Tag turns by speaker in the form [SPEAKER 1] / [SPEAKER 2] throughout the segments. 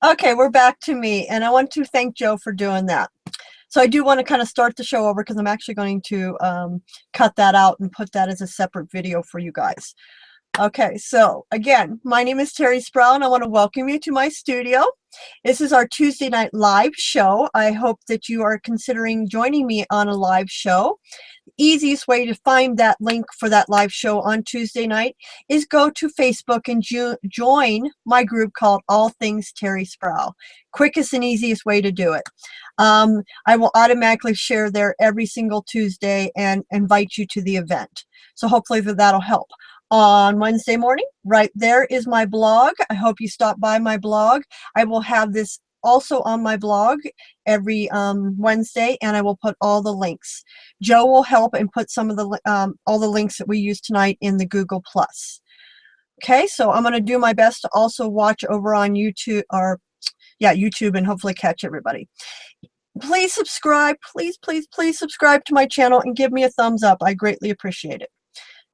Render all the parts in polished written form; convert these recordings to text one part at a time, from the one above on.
[SPEAKER 1] Okay, we're back to me, and I want to thank Joe for doing that. So I do want to kind of start the show over because I'm actually going to cut that out and put that as a separate video for you guys. Okay, so again, my name is Terri Sproul, and I want to welcome you to my studio. This is our Tuesday night live show. I hope that you are considering joining me on a live show. Easiest way to find that link for that live show on Tuesday night is go to Facebook and join my group called All Things Terri Sproul. Quickest and easiest way to do it. I will automatically share there every single Tuesday and invite you to the event. So hopefully that'll help. On Wednesday morning, right there is my blog. I hope you stop by my blog. I will have this also on my blog every Wednesday, and I will put all the links. Joe will help and put some of the all the links that we use tonight in the Google Plus. Okay, so I'm going to do my best to also watch over on YouTube, or yeah, YouTube, and hopefully catch everybody. Please subscribe. Please, please, please subscribe to my channel and give me a thumbs up. I greatly appreciate it.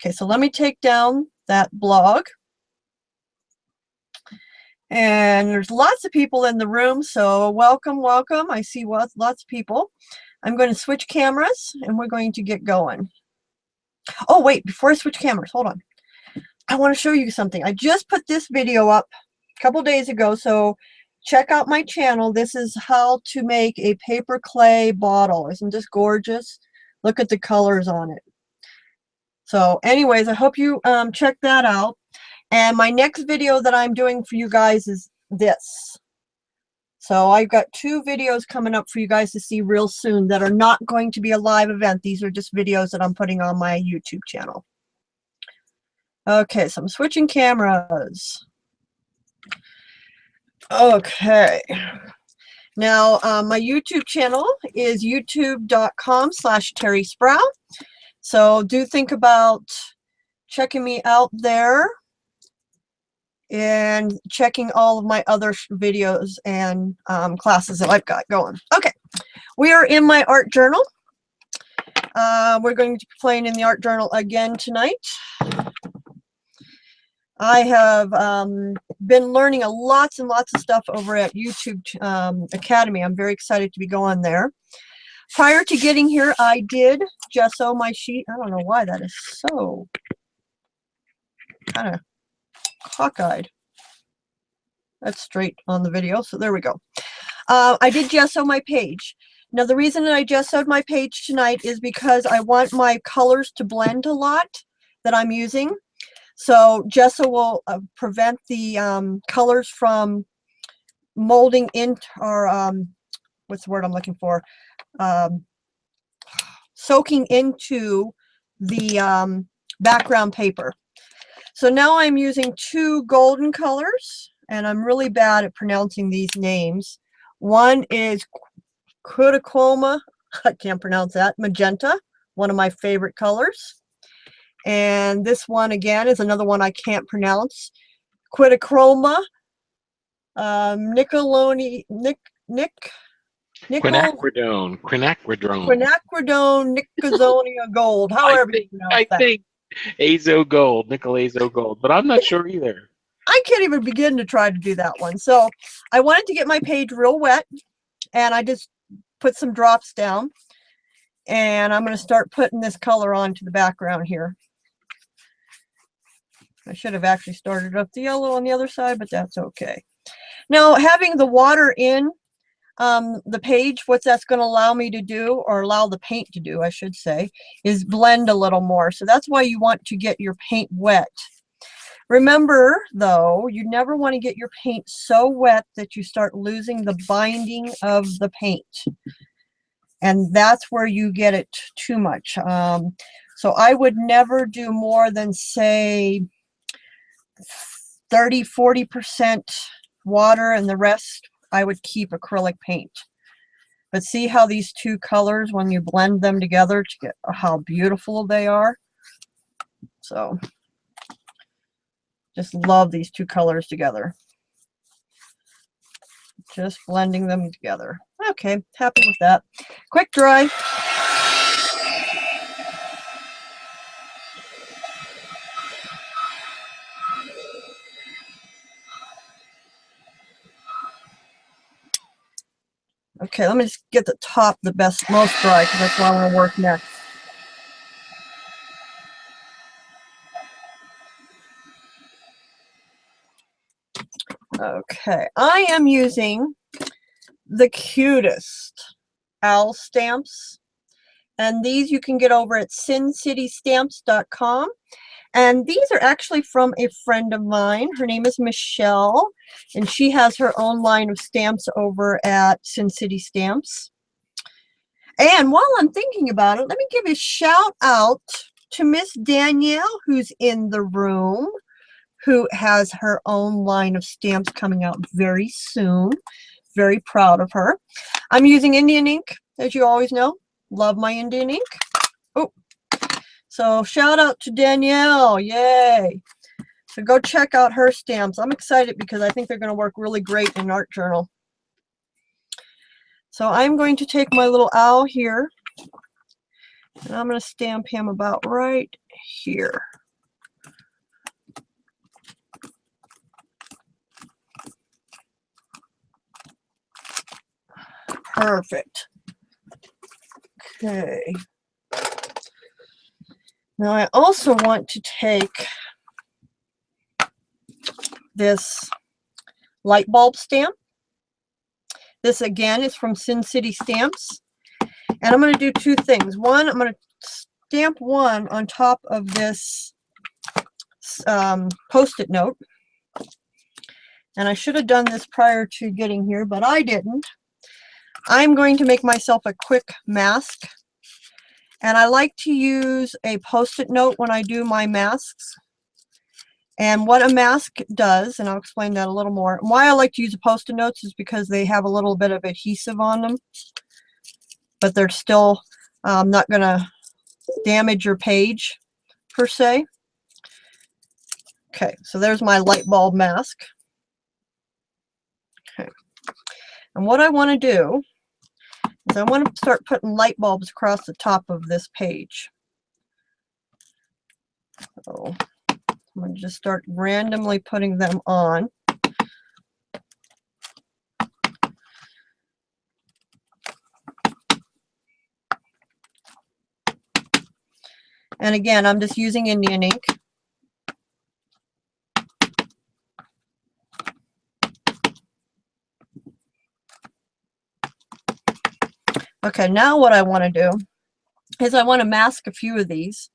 [SPEAKER 1] Okay, so let me take down that blog. And there's lots of people in the room, so welcome, welcome. I see lots of people. I'm going to switch cameras, and we're going to get going. Oh, wait, before I switch cameras, hold on. I want to show you something. I just put this video up a couple days ago, so check out my channel. This is how to make a paper clay bottle. Isn't this gorgeous? Look at the colors on it. So anyways, I hope you check that out. And my next video that I'm doing for you guys is this. So I've got 2 videos coming up for you guys to see real soon that are not going to be a live event. These are just videos that I'm putting on my YouTube channel. Okay, so I'm switching cameras. Okay. Now, my YouTube channel is youtube.com/Terri Sproul. So do think about checking me out there and checking all of my other videos and classes that I've got going. Okay, we are in my art journal. We're going to be playing in the art journal again tonight. I have been learning lots and lots of stuff over at YouTube Academy. I'm very excited to be going there. Prior to getting here, I did gesso my sheet. I don't know why that is so kind of cockeyed. That's straight on the video, so there we go. I did gesso my page. Now the reason that I gessoed my page tonight is because I want my colors to blend a lot that I'm using. So gesso will prevent the colors from molding into, or what's the word I'm looking for? Soaking into the background paper. So now I'm using 2 golden colors, and I'm really bad at pronouncing these names. One is Kudacoma, I can't pronounce that, magenta, one of my favorite colors. And this one again is another one I can't pronounce, Quinachroma, Nickelodeon, Quinacridone, Nickezonia Gold, however you pronounce that.
[SPEAKER 2] I think nickel azo gold, but I'm not sure either.
[SPEAKER 1] I can't even begin to try to do that one. So I wanted to get my page real wet, and I just put some drops down, and I'm going to start putting this color onto the background here. I should have actually started up the yellow on the other side, but that's okay. Now, having the water in the page, what that's going to allow me to do, or allow the paint to do, I should say, is blend a little more. So that's why you want to get your paint wet. Remember, though, you never want to get your paint so wet that you start losing the binding of the paint. And that's where you get it too much. So I would never do more than, say, 30–40% water, and the rest I would keep acrylic paint. But see how these 2 colors, when you blend them together, to get how beautiful they are. So just love these 2 colors together. Just blending them together. Okay, happy with that. Quick dry. Okay, let me just get the top the most dry, because that's what I want to work next. Okay, I am using the cutest owl stamps, and these you can get over at sincitystamps.com. And these are actually from a friend of mine. Her name is Michelle, and she has her own line of stamps over at Sin City Stamps. And while I'm thinking about it, let me give a shout out to Miss Danielle, who's in the room, who has her own line of stamps coming out very soon. Very proud of her. I'm using Indian ink, as you always know. Love my Indian ink. Oh, so shout out to Danielle. Yay. So go check out her stamps. I'm excited because I think they're going to work really great in an art journal. So I'm going to take my little owl here, and I'm going to stamp him about right here. Perfect. Okay. Now I also want to take this light bulb stamp. This again is from Sin City Stamps. And I'm going to do two things. One, I'm going to stamp one on top of this Post-it note. And I should have done this prior to getting here, but I didn't. I'm going to make myself a quick mask. And I like to use a Post-it note when I do my masks. And what a mask does, and I'll explain that a little more. And why I like to use Post-it notes is because they have a little bit of adhesive on them, but they're still not going to damage your page per se. Okay, so there's my light bulb mask. Okay, and what I want to do is I want to start putting light bulbs across the top of this page. So I'm going to just start randomly putting them on. And again, I'm just using Indian ink. Okay, now what I want to do is I want to mask a few of these.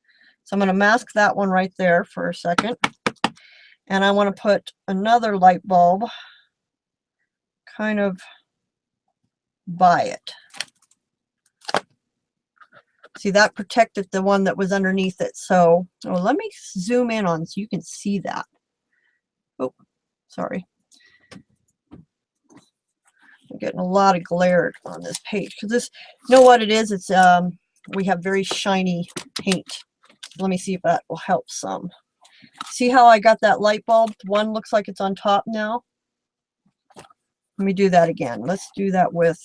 [SPEAKER 1] So I'm going to mask that one right there for a second. And I want to put another light bulb kind of by it. See, that protected the one that was underneath it. So let me zoom in on so you can see that. Oh, sorry. I'm getting a lot of glare on this page because this, you know what it is? It's we have very shiny paint. Let me see if that will help some. See how I got that light bulb? One looks like it's on top now. Let me do that again. Let's do that with,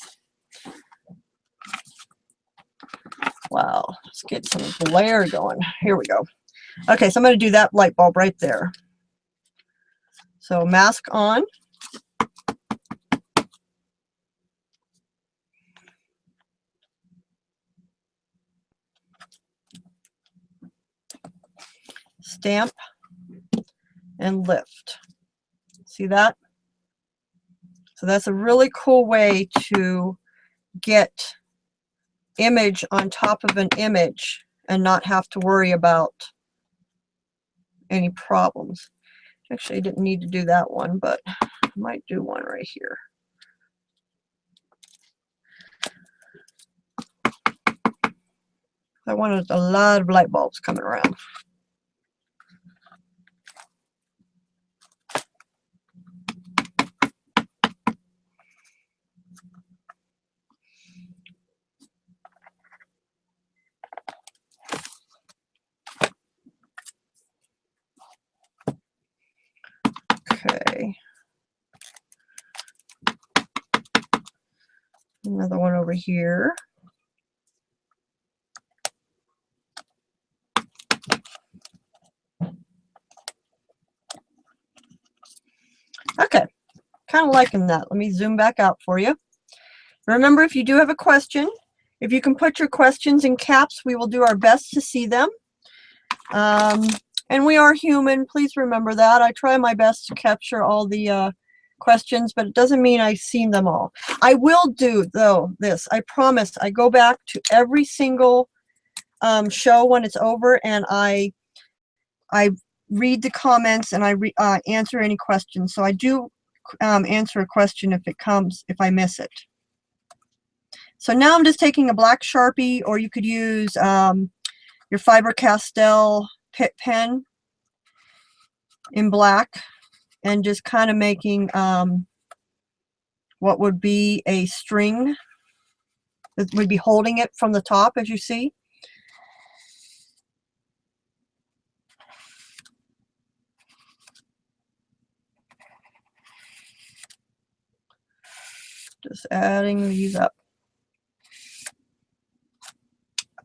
[SPEAKER 1] wow, let's get some glare going. Here we go. Okay, so I'm going to do that light bulb right there. So mask on. Stamp and lift. See that? So that's a really cool way to get image on top of an image and not have to worry about any problems. Actually, I didn't need to do that one, but I might do one right here. I wanted a lot of light bulbs coming around. Okay. Another one over here. Okay, kind of liking that. Let me zoom back out for you. Remember, if you do have a question, if you can put your questions in caps, we will do our best to see them. And we are human. Please remember that. I try my best to capture all the questions, but it doesn't mean I've seen them all. I will do, though, this. I promise. I go back to every single show when it's over, and I read the comments, and I answer any questions. So I do answer a question if I miss it. So now I'm just taking a black Sharpie, or you could use your Faber-Castell Pitt pen in black, and just kind of making what would be a string that would be holding it from the top, as you see. Just adding these up.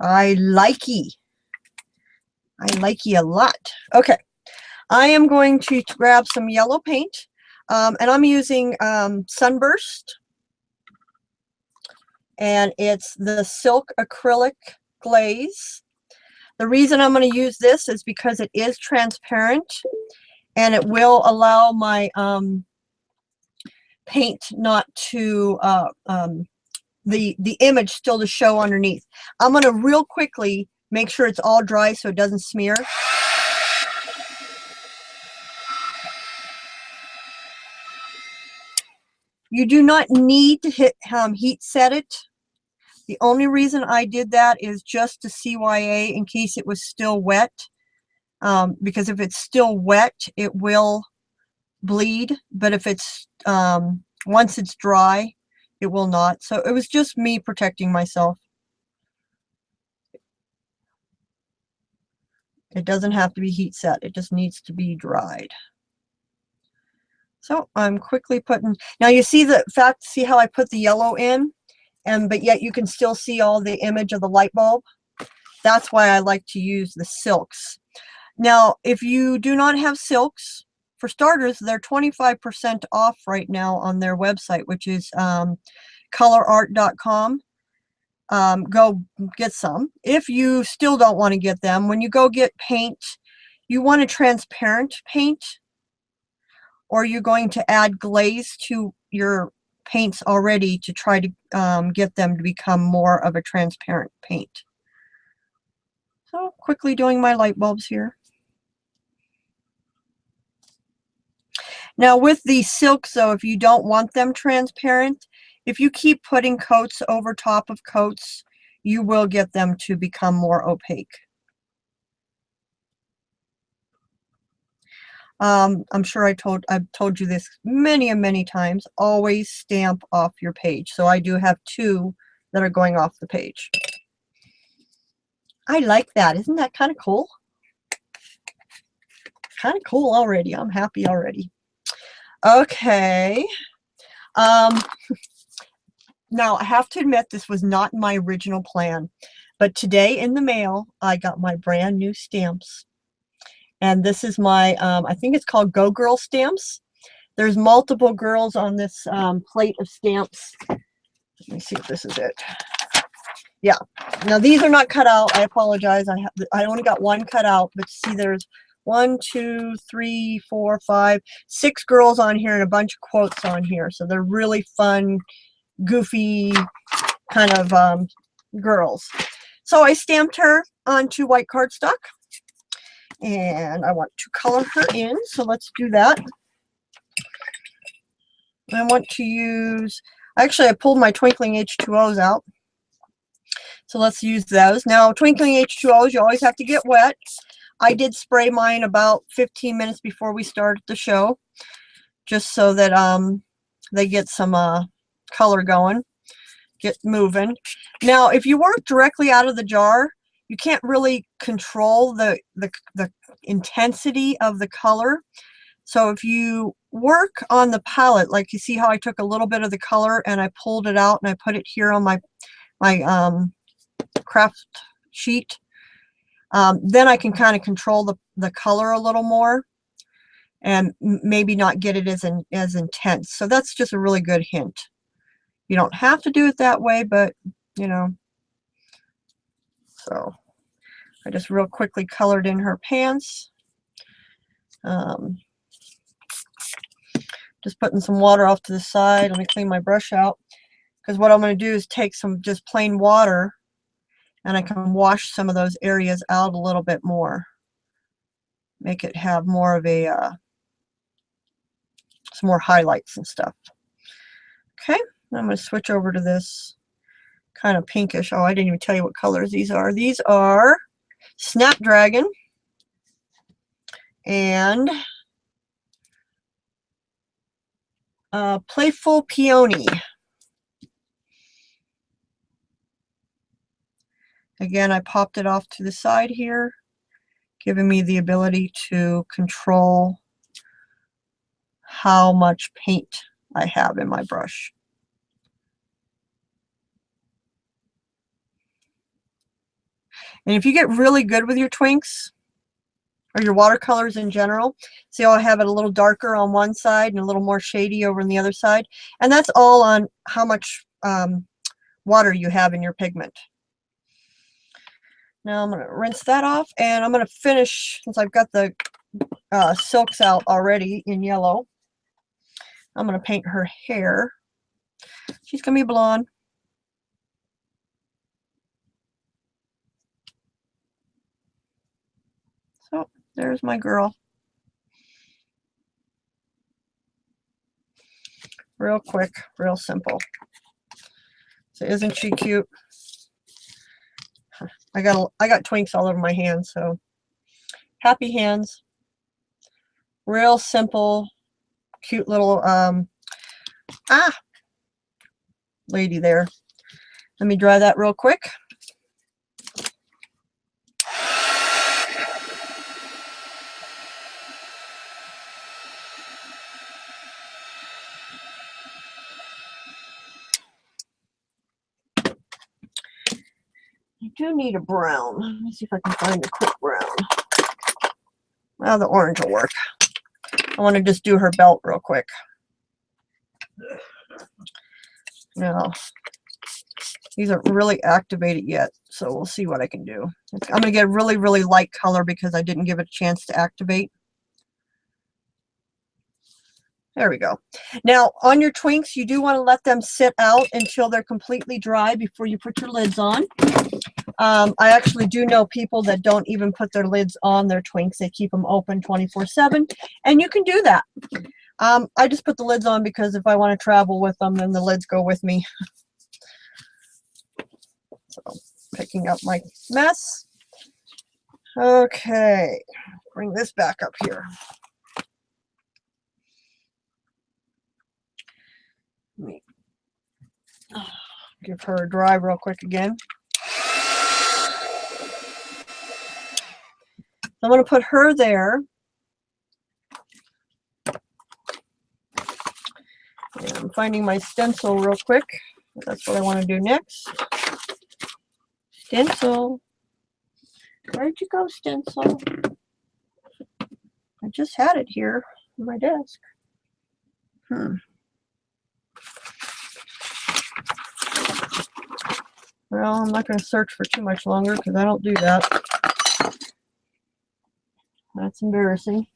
[SPEAKER 1] I likey a lot. Okay, I am going to grab some yellow paint, and I'm using Sunburst, and it's the Silk Acrylic Glaze. The reason I'm going to use this is because it is transparent, and it will allow my paint not to the image still to show underneath. I'm going to real quickly make sure it's all dry so it doesn't smear. You do not need to heat set it. The only reason I did that is just to CYA in case it was still wet, because if it's still wet it will bleed, but if it's once it's dry it will not. So it was just me protecting myself. It doesn't have to be heat set, it just needs to be dried. So I'm quickly putting, now you see the fact, see how I put the yellow in, but yet you can still see all the image of the light bulb. That's why I like to use the silks. Now if you do not have silks, for starters, they're 25% off right now on their website, which is colorart.com. Go get some. If you still don't want to get them, when you go get paint, you want a transparent paint, or you're going to add glaze to your paints already to try to get them to become more of a transparent paint. So quickly doing my light bulbs here. Now with these silks, though, if you don't want them transparent, if you keep putting coats over top of coats, you will get them to become more opaque. I'm sure I've told you this many and many times. Always stamp off your page. So I do have 2 that are going off the page. I like that. Isn't that kind of cool? Kind of cool already. I'm happy already. Okay. Now I have to admit this was not my original plan, but today in the mail I got my brand new stamps. And this is my, I think it's called Go Girl stamps. There's multiple girls on this plate of stamps. Let me see if this is it. Yeah. Now these are not cut out. I apologize. I only got 1 cut out, but see there's 1, 2, 3, 4, 5, 6 girls on here and a bunch of quotes on here. So they're really fun, goofy kind of girls. So I stamped her onto white cardstock. And I want to color her in, so let's do that. I want to use, actually I pulled my Twinkling H2Os out, so let's use those. Now Twinkling H2Os, you always have to get wet. I did spray mine about 15 minutes before we started the show, just so that they get some color going, get moving. Now if you work directly out of the jar, you can't really control the intensity of the color. So if you work on the palette, like you see how I took a little bit of the color and I pulled it out and I put it here on my craft sheet, then I can kind of control the color a little more and maybe not get it as intense. So that's just a really good hint. You don't have to do it that way, but you know. So I just real quickly colored in her pants. Just putting some water off to the side. Let me clean my brush out, because what I'm going to do is take some just plain water and I can wash some of those areas out a little bit more. Make it have more of a, some more highlights and stuff. Okay, I'm going to switch over to this kind of pinkish. Oh, I didn't even tell you what colors these are. These are Snapdragon and Playful Peony. Again, I popped it off to the side here, giving me the ability to control how much paint I have in my brush. And if you get really good with your twinks, or your watercolors in general, see how I have it a little darker on one side and a little more shady over on the other side? And that's all on how much water you have in your pigment. Now I'm going to rinse that off, and I'm going to finish, since I've got the silks out already in yellow, I'm going to paint her hair. She's going to be blonde. So there's my girl. Real quick, real simple. So isn't she cute? I got twinks all over my hands, so happy hands. Real simple, cute little lady there. Let me dry that real quick. I do need a brown. Let me see if I can find a quick brown. Well, the orange will work. I want to just do her belt real quick. Now, these aren't really activated yet, so we'll see what I can do. I'm going to get a really, really light color because I didn't give it a chance to activate. There we go. Now, on your twinks, you do want to let them sit out until they're completely dry before you put your lids on. I actually do know people that don't even put their lids on their twinks. They keep them open 24/7, and you can do that. I just put the lids on because if I want to travel with them, then the lids go with me. So, picking up my mess. Okay, bring this back up here. Let me give her a dry real quick again. I'm going to put her there. And I'm finding my stencil real quick. That's what I want to do next. Stencil. Where'd you go, stencil? I just had it here on my desk. Well, I'm not going to search for too much longer because I don't do that. That's embarrassing.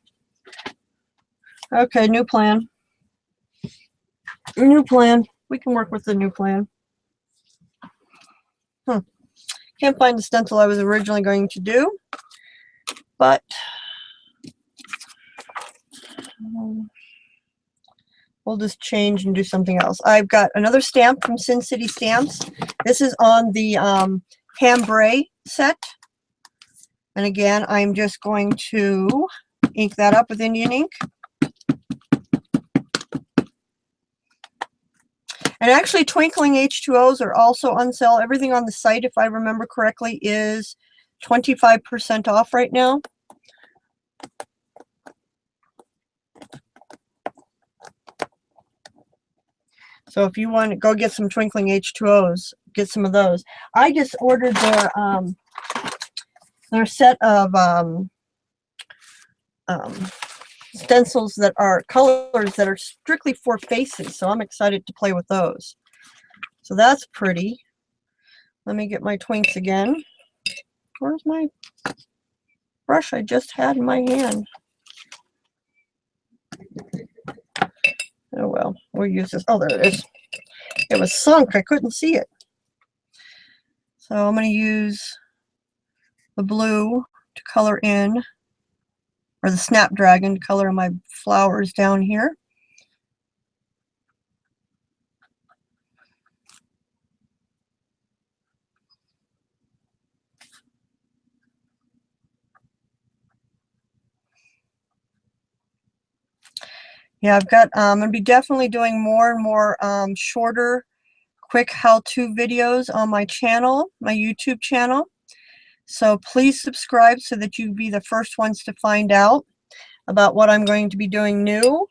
[SPEAKER 1] Okay, new plan. New plan. We can work with the new plan. Can't find the stencil I was originally going to do, but we'll just change and do something else. I've got another stamp from Sin City Stamps. This is on the Cambrai set. And again, I'm just going to ink that up with Indian ink. And actually, Twinkling H2Os are also on sale. Everything on the site, if I remember correctly, is 25% off right now. So if you want to go get some Twinkling H2Os, get some of those. I just ordered their set of stencils that are colors that are strictly for faces, so I'm excited to play with those. So that's pretty. Let me get my twinks again. Where's my brush I just had in my hand? Oh well, we'll use this. Oh, there it is. It was sunk. I couldn't see it. So I'm going to use the blue to color in, or the Snapdragon to color in my flowers down here. Yeah, I've got, I'm going to be definitely doing more and more shorter, quick how-to videos on my channel, my YouTube channel. So please subscribe so that you be the first ones to find out about what I'm going to be doing new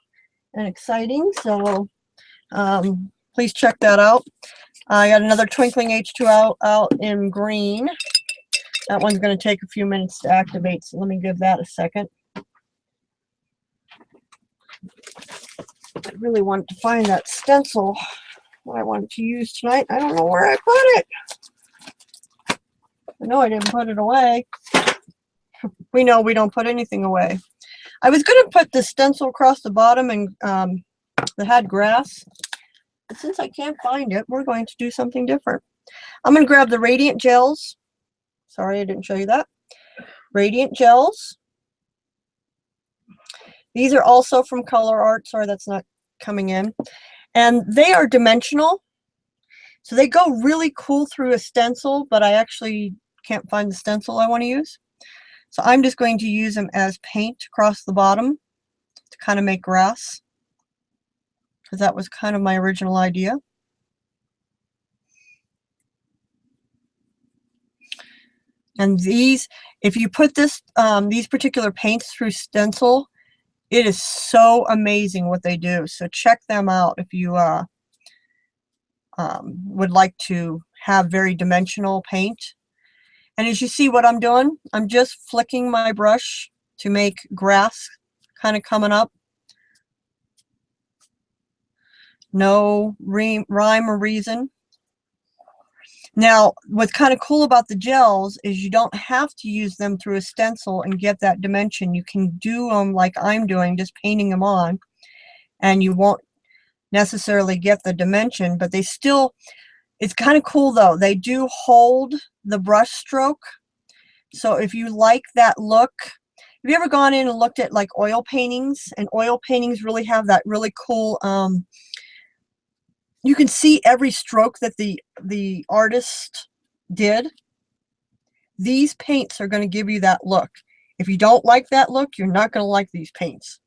[SPEAKER 1] and exciting. So please check that out. I got another Twinkling H2 out in green. That one's going to take a few minutes to activate, so let me give that a second. I really wanted to find that stencil that I wanted to use tonight. I don't know where I put it. I know I didn't put it away. We know we don't put anything away. I was going to put the stencil across the bottom and that had grass. But since I can't find it, we're going to do something different. I'm going to grab the Radiant Gels. Sorry, I didn't show you that. Radiant Gels. These are also from Color Art. Sorry, that's not coming in. And they are dimensional. So they go really cool through a stencil, but I actually can't find the stencil I want to use. So I'm just going to use them as paint across the bottom to kind of make grass, because that was kind of my original idea. And these, if you put this, these particular paints through stencil, it is so amazing what they do. So check them out if you would like to have very dimensional paint. And as you see what I'm doing, I'm just flicking my brush to make grass kind of coming up. No rhyme or reason. Now, what's kind of cool about the gels is you don't have to use them through a stencil and get that dimension. You can do them like I'm doing, just painting them on, and you won't necessarily get the dimension, but they still, it's kind of cool though. They do hold the brush stroke. So if you like that look, have you ever gone in and looked at like oil paintings? And oil paintings really have that really cool, you can see every stroke that the artist did. These paints are going to give you that look. If you don't like that look, you're not going to like these paints.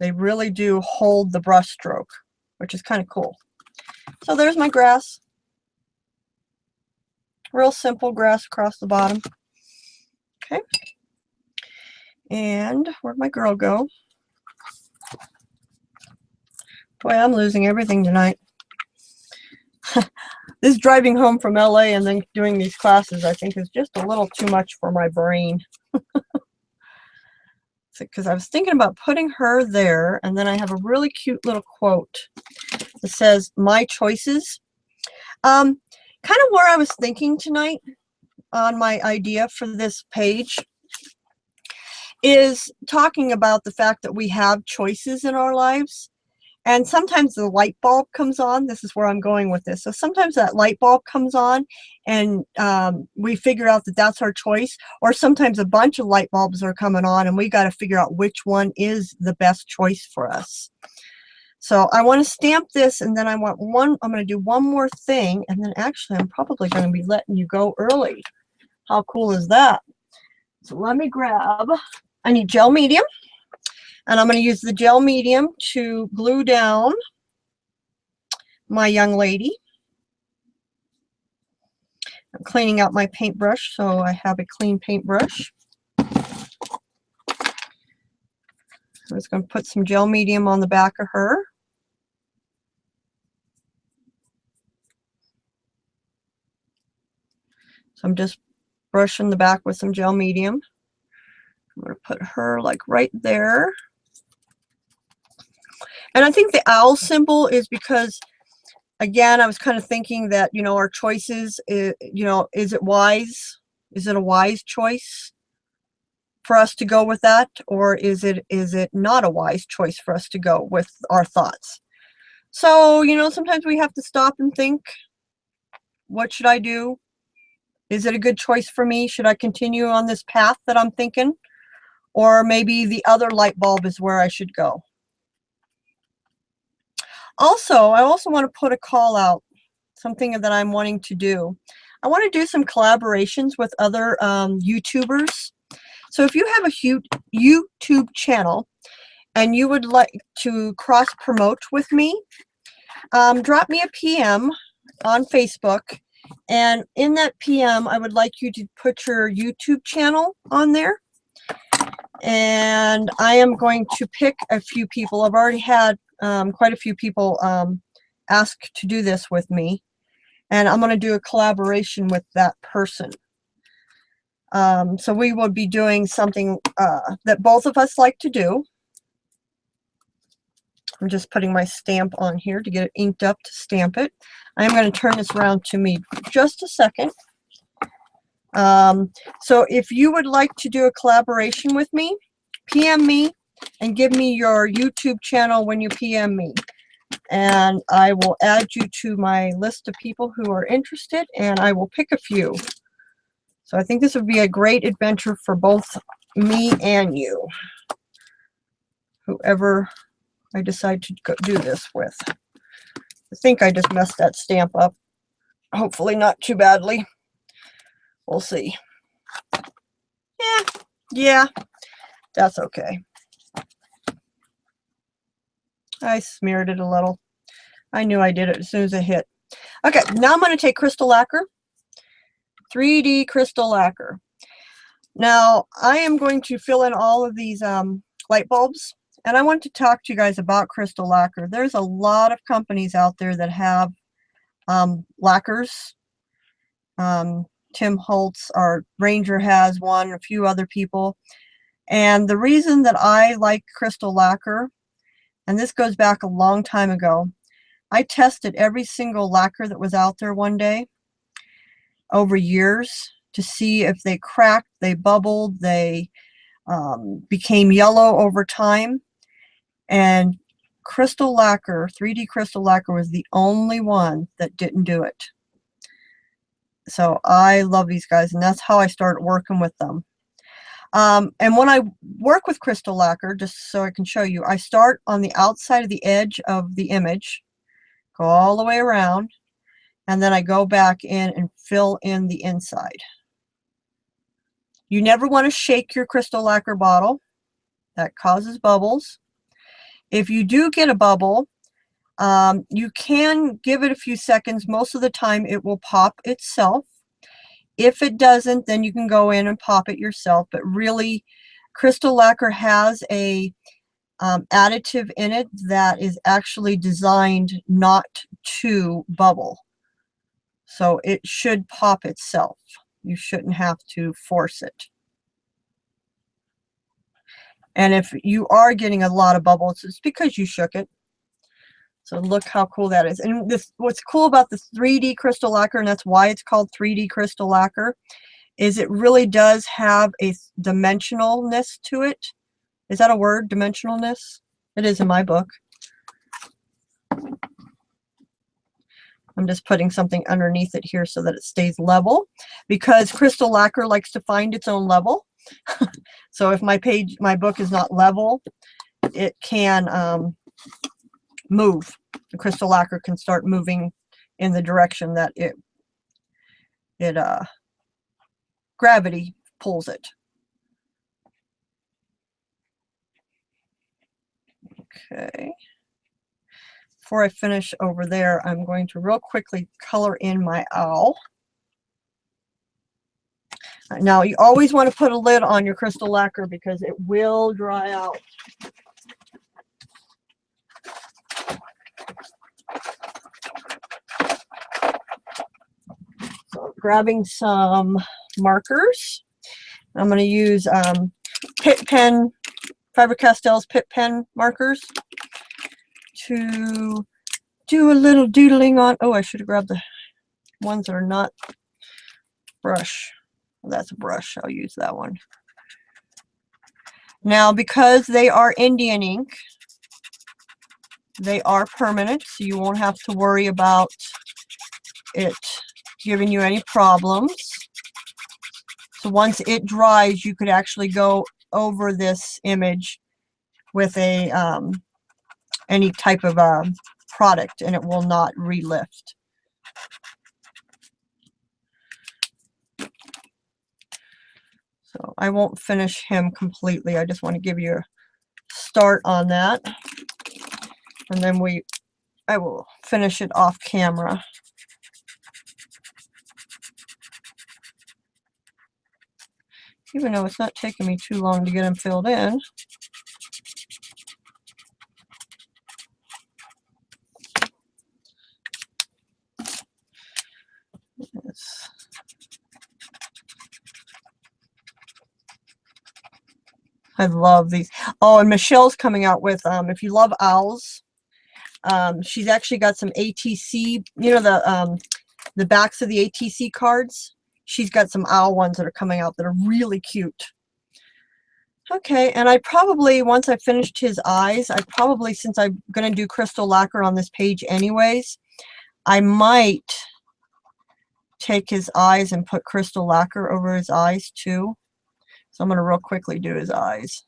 [SPEAKER 1] They really do hold the brush stroke, which is kind of cool. So there's my grass. Real simple grass across the bottom. Okay. And where'd my girl go? Boy, I'm losing everything tonight. This driving home from LA and then doing these classes, I think, is just a little too much for my brain. Because I was thinking about putting her there, and then I have a really cute little quote that says, "My choices." Kind of where I was thinking tonight on my idea for this page is talking about the fact that we have choices in our lives. And sometimes the light bulb comes on. This is where I'm going with this. So sometimes that light bulb comes on and we figure out that that's our choice. Or sometimes a bunch of light bulbs are coming on and we got to figure out which one is the best choice for us. So I want to stamp this, and then I'm going to do one more thing, and then actually I'm probably going to be letting you go early. How cool is that? So let me grab, I need gel medium. And I'm going to use the gel medium to glue down my young lady. I'm cleaning out my paintbrush, so I have a clean paintbrush. I'm just going to put some gel medium on the back of her. So I'm just brushing the back with some gel medium. I'm going to put her like right there. And I think the owl symbol is because Again, I was kind of thinking that, you know, our choices, you know, is it wise? Is it a wise choice for us to go with that? Or is it not a wise choice for us to go with our thoughts? So, you know, sometimes we have to stop and think, what should I do? Is it a good choice for me? Should I continue on this path that I'm thinking? Or maybe the other light bulb is where I should go. Also, I also want to put a call out, something that I'm wanting to do. I want to do some collaborations with other YouTubers. So if you have a YouTube channel and you would like to cross promote with me, drop me a PM on Facebook, and in that PM I would like you to put your YouTube channel on there, and I am going to pick a few people. I've already had quite a few people ask to do this with me, and I'm going to do a collaboration with that person. So we will be doing something that both of us like to do. I'm just putting my stamp on here to get it inked up to stamp it. I'm going to turn this around to me just a second. So if you would like to do a collaboration with me, PM me and give me your YouTube channel when you PM me. And I will add you to my list of people who are interested, and I will pick a few. So I think this would be a great adventure for both me and you, whoever I decide to do this with. I think I just messed that stamp up. Hopefully not too badly. We'll see. Yeah, that's okay. I smeared it a little. I knew I did it as soon as it hit. Okay, now I'm going to take crystal lacquer, 3D crystal lacquer. Now I am going to fill in all of these light bulbs, and I want to talk to you guys about crystal lacquer. There's a lot of companies out there that have lacquers. Tim Holtz, our Ranger, has one, a few other people. And the reason that I like crystal lacquer, and this goes back a long time ago, I tested every single lacquer that was out there one day over years to see if they cracked, they bubbled, they became yellow over time. And crystal lacquer, 3D crystal lacquer, was the only one that didn't do it. So I love these guys, and that's how I started working with them. And when I work with crystal lacquer, just so I can show you, I start on the outside of the edge of the image, go all the way around, and then I go back in and fill in the inside. You never want to shake your crystal lacquer bottle. That causes bubbles. If you do get a bubble, you can give it a few seconds. Most of the time it will pop itself. If it doesn't, then you can go in and pop it yourself. But really, crystal lacquer has a additive in it that is actually designed not to bubble. So it should pop itself. You shouldn't have to force it. And if you are getting a lot of bubbles, it's because you shook it. So look how cool that is. And what's cool about the 3D crystal lacquer, and that's why it's called 3D crystal lacquer, is it really does have a dimensionalness to it. Is that a word, dimensionalness? It is in my book. I'm just putting something underneath it here so that it stays level, because crystal lacquer likes to find its own level. So if my book is not level, it can move. The crystal lacquer can start moving in the direction that gravity pulls it. Okay. Before I finish over there, I'm going to real quickly color in my owl. Now, you always want to put a lid on your crystal lacquer because it will dry out. So I'm grabbing some markers. I'm going to use Pitt pen, Faber-Castell's Pitt pen markers to do a little doodling on. Oh, I should have grabbed the ones that are not brush. That's a brush. I'll use that one. Now, because they are Indian ink, they are permanent, so you won't have to worry about it giving you any problems. So once it dries, you could actually go over this image with a any type of product, and it will not relift. So I won't finish him completely. I just want to give you a start on that, and then I will finish it off camera. Even though it's not taking me too long to get them filled in. Yes. I love these. Oh, and Michelle's coming out with, if you love owls, she's actually got some ATC, you know, the backs of the ATC cards. She's got some owl ones that are coming out that are really cute. Okay, and I probably, once I finished his eyes, I probably, since I'm going to do crystal lacquer on this page anyways, I might take his eyes and put crystal lacquer over his eyes too. So I'm going to real quickly do his eyes.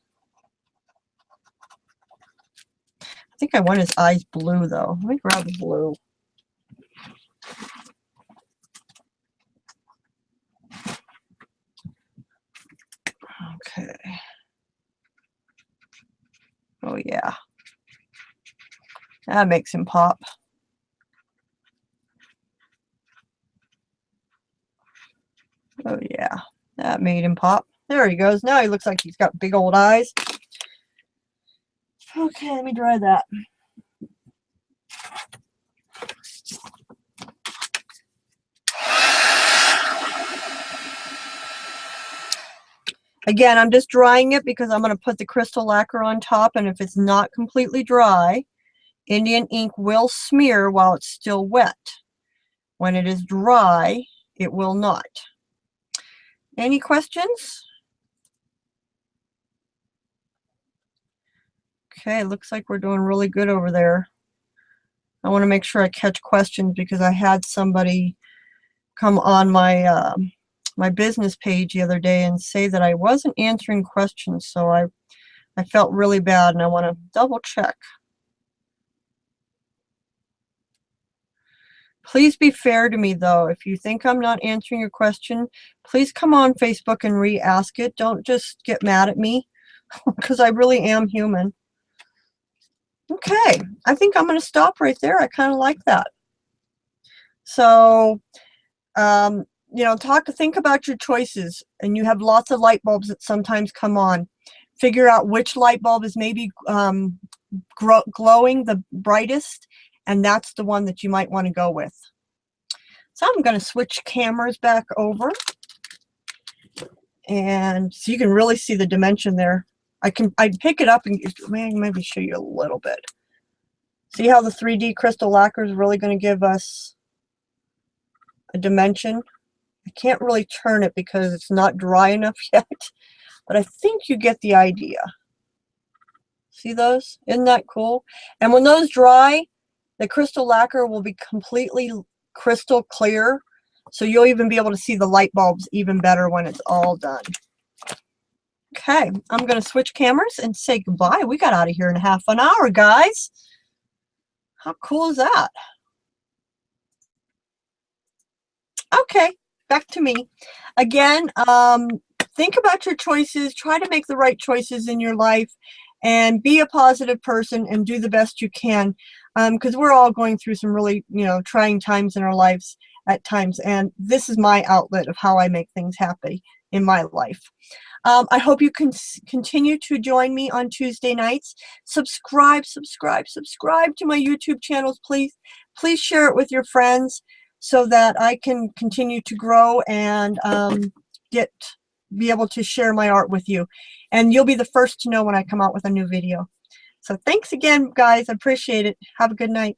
[SPEAKER 1] I think I want his eyes blue though. Let me grab the blue. Okay. Oh yeah. That makes him pop. Oh yeah. That made him pop. There he goes. Now he looks like he's got big old eyes. Okay, let me dry that. Again, I'm just drying it because I'm going to put the crystal lacquer on top, and if it's not completely dry, Indian ink will smear while it's still wet. When it is dry, it will not. Any questions? Okay, looks like we're doing really good over there. I want to make sure I catch questions because I had somebody come on my my business page the other day and say that I wasn't answering questions, so I felt really bad, and I want to double check. Please be fair to me though. If you think I'm not answering your question, please come on Facebook and re-ask it. Don't just get mad at me because I really am human. Okay, I think I'm going to stop right there. I kind of like that. So, you know, think about your choices, and you have lots of light bulbs that sometimes come on. Figure out which light bulb is maybe glowing the brightest, and that's the one that you might want to go with. So I'm going to switch cameras back over, and so you can really see the dimension there. I pick it up and maybe show you a little bit. See how the 3D crystal lacquer is really going to give us a dimension. I can't really turn it because it's not dry enough yet, but I think you get the idea. See those? Isn't that cool? And when those dry, the crystal lacquer will be completely crystal clear, so you'll even be able to see the light bulbs even better when it's all done. Okay, I'm going to switch cameras and say goodbye. We got out of here in half an hour, guys. How cool is that? Okay, back to me. Again, think about your choices. Try to make the right choices in your life, and be a positive person and do the best you can, because we're all going through some really, you know, trying times in our lives at times, and this is my outlet of how I make things happy in my life. I hope you can continue to join me on Tuesday nights. Subscribe to my YouTube channels, please. Please share it with your friends so that I can continue to grow and be able to share my art with you. And you'll be the first to know when I come out with a new video. So thanks again, guys. I appreciate it. Have a good night.